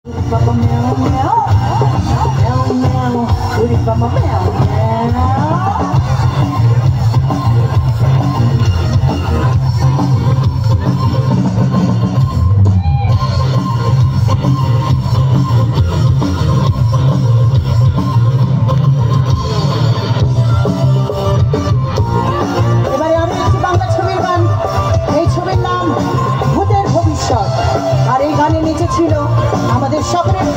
Papa meow meow, meow meow, Woody Papa meow meow. এবারে আমি একটি বাংলা ছবির গান, এই ছবির নাম ভূতের ভবিষ্যৎ, আর এই গানের নিচে ছিল আমাদের সকলের